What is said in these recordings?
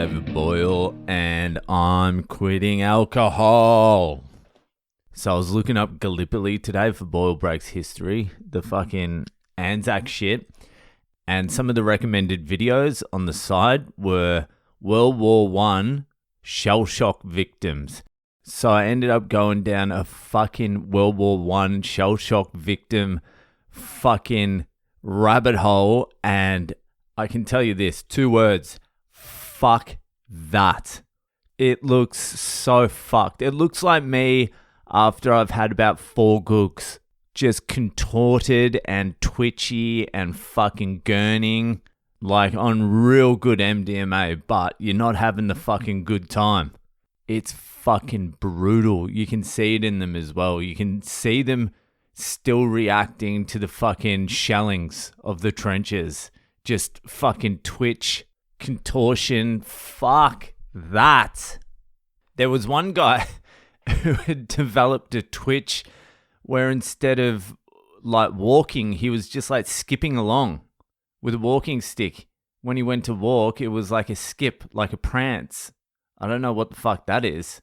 David Boyle, and I'm quitting alcohol. So I was looking up Gallipoli today for Boyle Breaks History, the fucking Anzac shit, and some of the recommended videos on the side were World War One shellshock victims. So I ended up going down a fucking World War One shellshock victim fucking rabbit hole, and I can tell you this, 2 words, fuck that. It looks so fucked. It looks like me after I've had about 4 gooks, just contorted and twitchy and fucking gurning, like on real good MDMA, but you're not having the fucking good time. It's fucking brutal. You can see it in them as well. You can see them still reacting to the fucking shellings of the trenches. Just fucking twitch, contortion, fuck that. There was one guy who had developed a twitch where instead of like walking, he was just like skipping along with a walking stick. When he went to walk, it was like a skip, like a prance. I don't know what the fuck that is.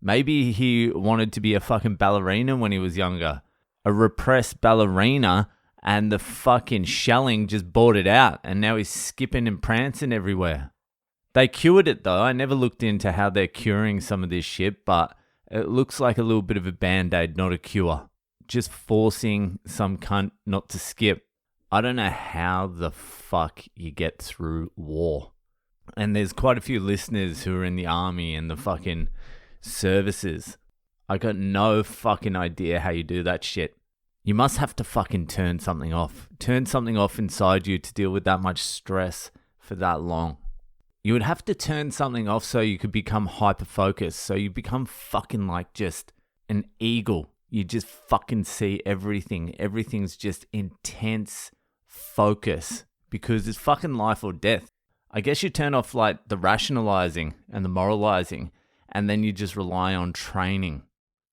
Maybe he wanted to be a fucking ballerina when he was younger. A repressed ballerina, and the fucking shelling just bought it out, and now he's skipping and prancing everywhere. They cured it though. I never looked into how they're curing some of this shit, but it looks like a little bit of a band-aid, not a cure. Just forcing some cunt not to skip. I don't know how the fuck you get through war. And there's quite a few listeners who are in the army and the fucking services. I got no fucking idea how you do that shit. You must have to fucking turn something off. Turn something off inside you to deal with that much stress for that long. You would have to turn something off so you could become hyper-focused. So you become fucking like just an eagle. You just fucking see everything. Everything's just intense focus because it's fucking life or death. I guess you turn off like the rationalizing and the moralizing, and then you just rely on training.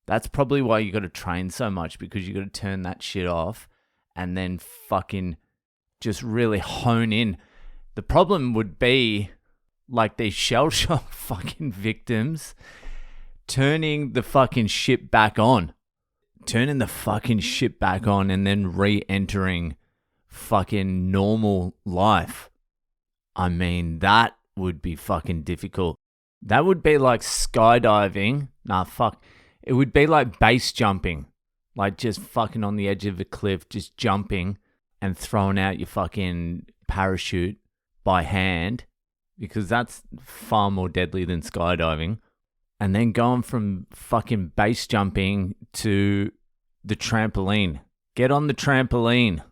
That's probably why you got to train so much, because you got to turn that shit off and then fucking just really hone in. The problem would be like these shell shock fucking victims turning the fucking shit back on. Turning the fucking shit back on and then re-entering fucking normal life. I mean, that would be fucking difficult. That would be like skydiving. It would be like base jumping. Like just fucking on the edge of a cliff, just jumping and throwing out your fucking parachute by hand, because that's far more deadly than skydiving. And then going from fucking base jumping to the trampoline. Get on the trampoline.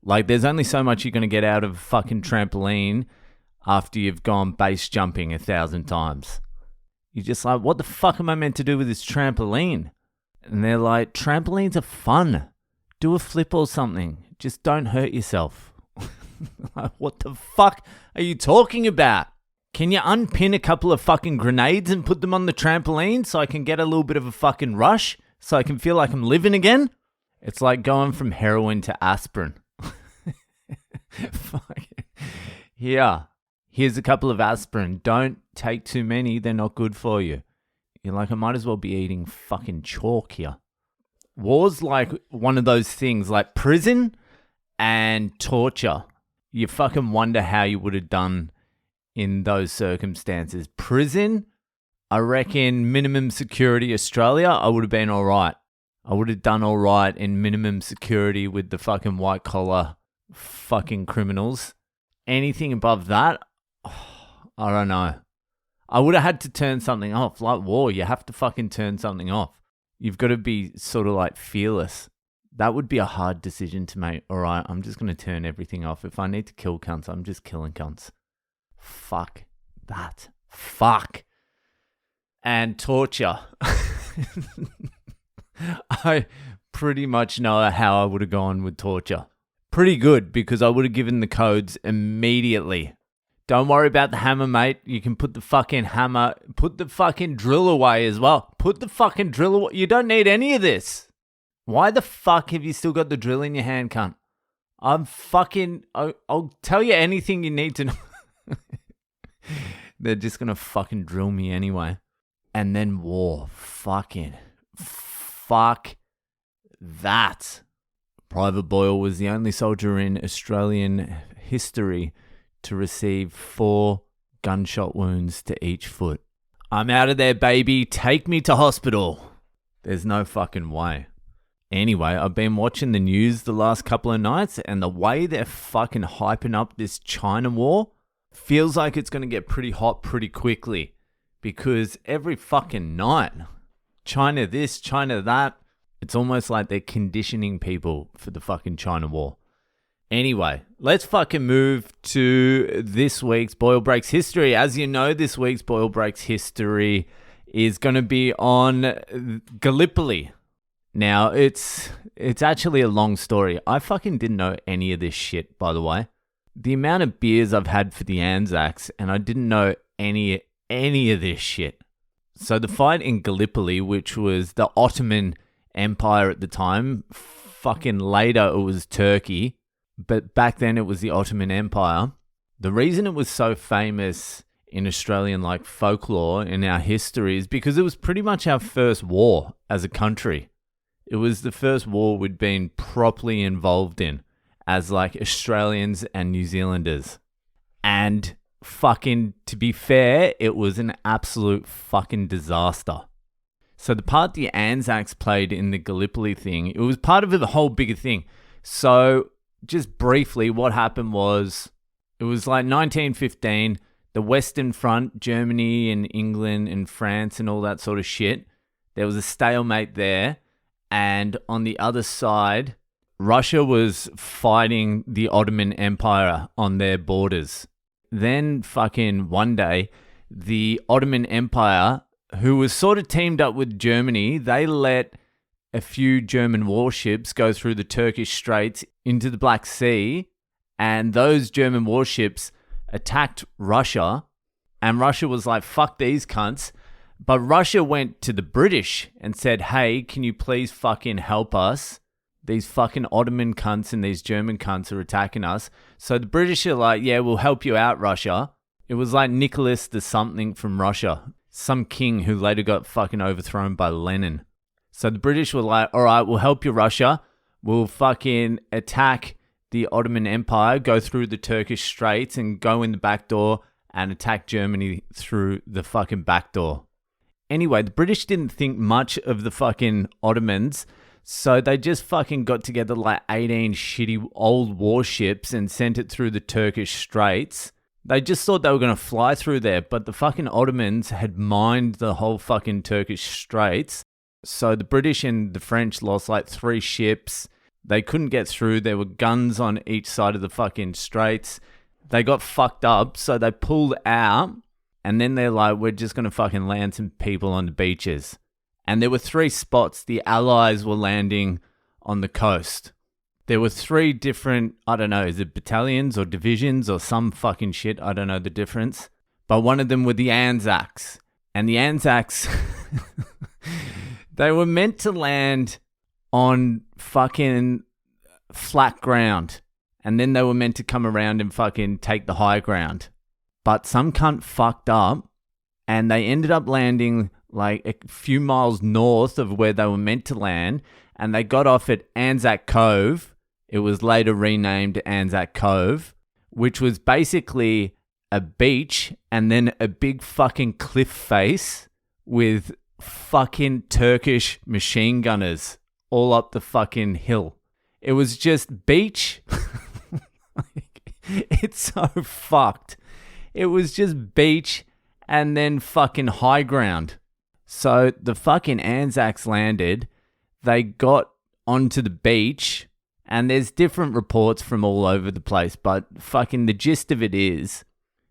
Like there's only so much you're going to get out of a fucking trampoline after you've gone base jumping 1,000 times. You're just like, what the fuck am I meant to do with this trampoline? And they're like, trampolines are fun. Do a flip or something. Just don't hurt yourself. Like, what the fuck are you talking about? Can you unpin a couple of fucking grenades and put them on the trampoline so I can get a little bit of a fucking rush? So I can feel like I'm living again? It's like going from heroin to aspirin. Yeah. Here's a couple of aspirin. Don't take too many. They're not good for you. You're like, I might as well be eating fucking chalk here. War's like one of those things, like prison and torture. You fucking wonder how you would have done in those circumstances. Prison, I reckon minimum security Australia, I would have been all right. I would have done all right in minimum security with the fucking white collar fucking criminals. Anything above that, I don't know. I would have had to turn something off. Like war, you have to fucking turn something off. You've got to be sort of like fearless. That would be a hard decision to make. All right, I'm just going to turn everything off. If I need to kill cunts, I'm just killing cunts. Fuck that. Fuck. And torture. I pretty much know how I would have gone with torture. Pretty good, because I would have given the codes immediately. Don't worry about the hammer, mate. You can put the fucking hammer, put the fucking drill away as well. Put the fucking drill away. You don't need any of this. Why the fuck have you still got the drill in your hand, cunt? I'll tell you anything you need to know. They're just going to fucking drill me anyway. And then war. Fuck that. Private Boyle was the only soldier in Australian history to receive 4 gunshot wounds to each foot. I'm out of there, baby. Take me to hospital. There's no fucking way. Anyway, I've been watching the news the last couple of nights, and the way they're fucking hyping up this China war feels like it's going to get pretty hot pretty quickly, because every fucking night, China this, China that, it's almost like they're conditioning people for the fucking China war. Anyway, let's fucking move to this week's Boyle Breaks History. As you know, this week's Boyle Breaks History is going to be on Gallipoli. Now, it's actually a long story. I fucking didn't know any of this shit, by the way. The amount of beers I've had for the Anzacs, and I didn't know any of this shit. So the fight in Gallipoli, which was the Ottoman Empire at the time, fucking later it was Turkey, but back then it was the Ottoman Empire. The reason it was so famous in Australian like folklore in our history is because it was pretty much our first war as a country. It was the first war we'd been properly involved in as like Australians and New Zealanders. And fucking, to be fair, it was an absolute fucking disaster. So the part the Anzacs played in the Gallipoli thing, it was part of the whole bigger thing. So just briefly, what happened was, it was like 1915, the Western Front, Germany and England and France and all that sort of shit. There was a stalemate there. And on the other side, Russia was fighting the Ottoman Empire on their borders. Then fucking one day, the Ottoman Empire, who was sort of teamed up with Germany, they let a few German warships go through the Turkish Straits into the Black Sea. And those German warships attacked Russia. And Russia was like, fuck these cunts. But Russia went to the British and said, hey, can you please fucking help us? These fucking Ottoman cunts and these German cunts are attacking us. So the British are like, yeah, we'll help you out, Russia. It was like Nicholas the something from Russia. Some king who later got fucking overthrown by Lenin. So the British were like, all right, we'll help you, Russia. We'll fucking attack the Ottoman Empire, go through the Turkish Straits and go in the back door and attack Germany through the fucking back door. Anyway, the British didn't think much of the fucking Ottomans, so they just fucking got together like 18 shitty old warships and sent it through the Turkish Straits. They just thought they were going to fly through there, but the fucking Ottomans had mined the whole fucking Turkish Straits. So the British and the French lost like 3 ships. They couldn't get through. There were guns on each side of the fucking straits. They got fucked up, so they pulled out. And then they're like, we're just going to fucking land some people on the beaches. And there were 3 spots the Allies were landing on the coast. There were 3 different, I don't know, is it battalions or divisions or some fucking shit? I don't know the difference. But one of them were the Anzacs. And the Anzacs, they were meant to land on fucking flat ground. And then they were meant to come around and fucking take the high ground. But some cunt fucked up and they ended up landing like a few miles north of where they were meant to land. And they got off at Anzac Cove. It was later renamed Anzac Cove, which was basically a beach and then a big fucking cliff face with fucking Turkish machine gunners all up the fucking hill. It was just beach. It's so fucked. It was just beach and then fucking high ground. So the fucking Anzacs landed. They got onto the beach and there's different reports from all over the place. But fucking the gist of it is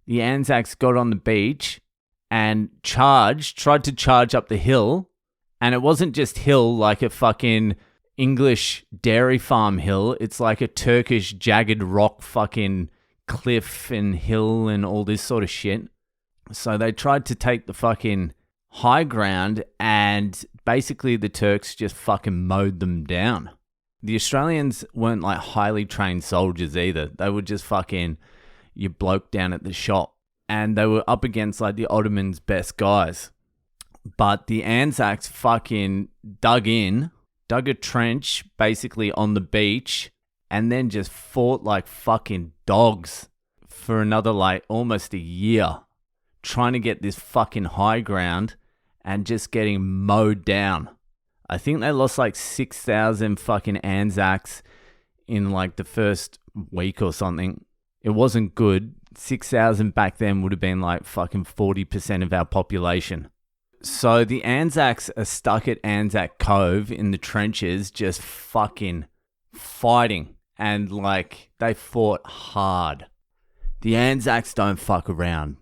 the Anzacs got on the beach and tried to charge up the hill. And it wasn't just hill like a fucking English dairy farm hill. It's like a Turkish jagged rock fucking cliff and hill and all this sort of shit. So they tried to take the fucking high ground and basically the Turks just fucking mowed them down. The Australians weren't like highly trained soldiers either. They were just fucking your bloke down at the shop. and they were up against like the Ottomans' best guys. But the Anzacs fucking dug a trench basically on the beach, and then just fought like fucking dogs for another like almost a year, trying to get this fucking high ground and just getting mowed down. I think they lost like 6,000 fucking Anzacs in like the first week or something. It wasn't good. 6,000 back then would have been like fucking 40% of our population. So the Anzacs are stuck at Anzac Cove in the trenches, just fucking fighting. And like, they fought hard. The Anzacs don't fuck around.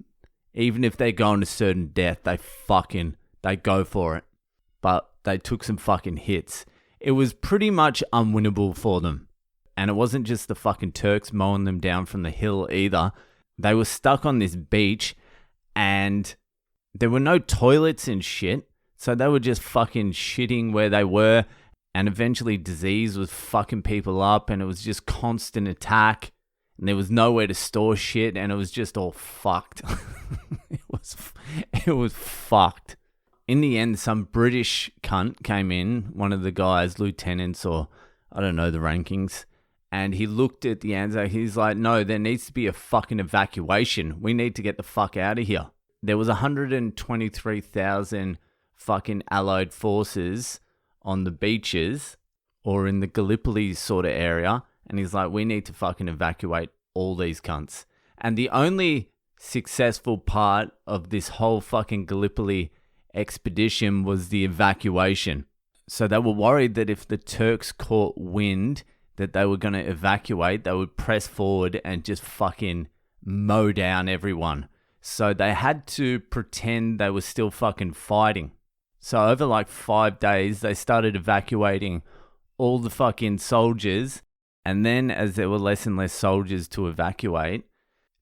Even if they go into certain death, they go for it. But they took some fucking hits. It was pretty much unwinnable for them. And it wasn't just the fucking Turks mowing them down from the hill either. They were stuck on this beach and there were no toilets and shit. So they were just fucking shitting where they were. And eventually disease was fucking people up and it was just constant attack. And there was nowhere to store shit and it was just all fucked. It was fucked. In the end, some British cunt came in, one of the guys, lieutenants or I don't know the rankings. And he looked at the Anzac. He's like, no, there needs to be a fucking evacuation. We need to get the fuck out of here. There was 123,000 fucking Allied forces on the beaches or in the Gallipoli sort of area. And he's like, we need to fucking evacuate all these cunts. And the only successful part of this whole fucking Gallipoli expedition was the evacuation. So they were worried that if the Turks caught wind that they were going to evacuate, they would press forward and just fucking mow down everyone. So they had to pretend they were still fucking fighting. So over like 5 days, they started evacuating all the fucking soldiers. And then as there were less and less soldiers to evacuate,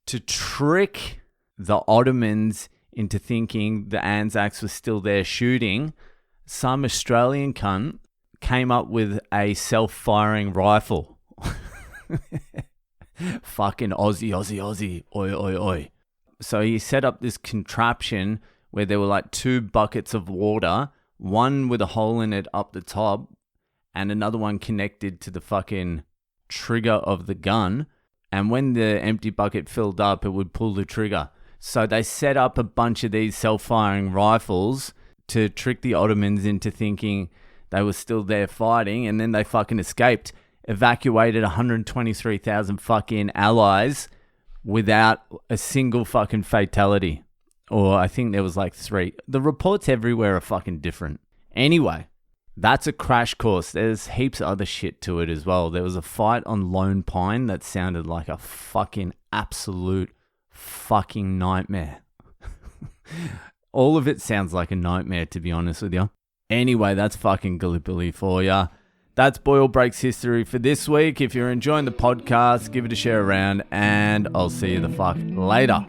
to trick the Ottomans into thinking the Anzacs were still there shooting, some Australian cunt came up with a self-firing rifle. Fucking Aussie, oi, oi, oi. So he set up this contraption where there were like 2 buckets of water, one with a hole in it up the top, and another one connected to the fucking trigger of the gun. And when the empty bucket filled up, it would pull the trigger. So they set up a bunch of these self-firing rifles to trick the Ottomans into thinking they were still there fighting, and then they fucking escaped, evacuated 123,000 fucking allies without a single fucking fatality. Or I think there was like 3. The reports everywhere are fucking different. Anyway, that's a crash course. There's heaps of other shit to it as well. There was a fight on Lone Pine that sounded like a fucking absolute fucking nightmare. All of it sounds like a nightmare, to be honest with you. Anyway, that's fucking Gallipoli for ya. That's Boyle Breaks History for this week. If you're enjoying the podcast, give it a share around, and I'll see you the fuck later.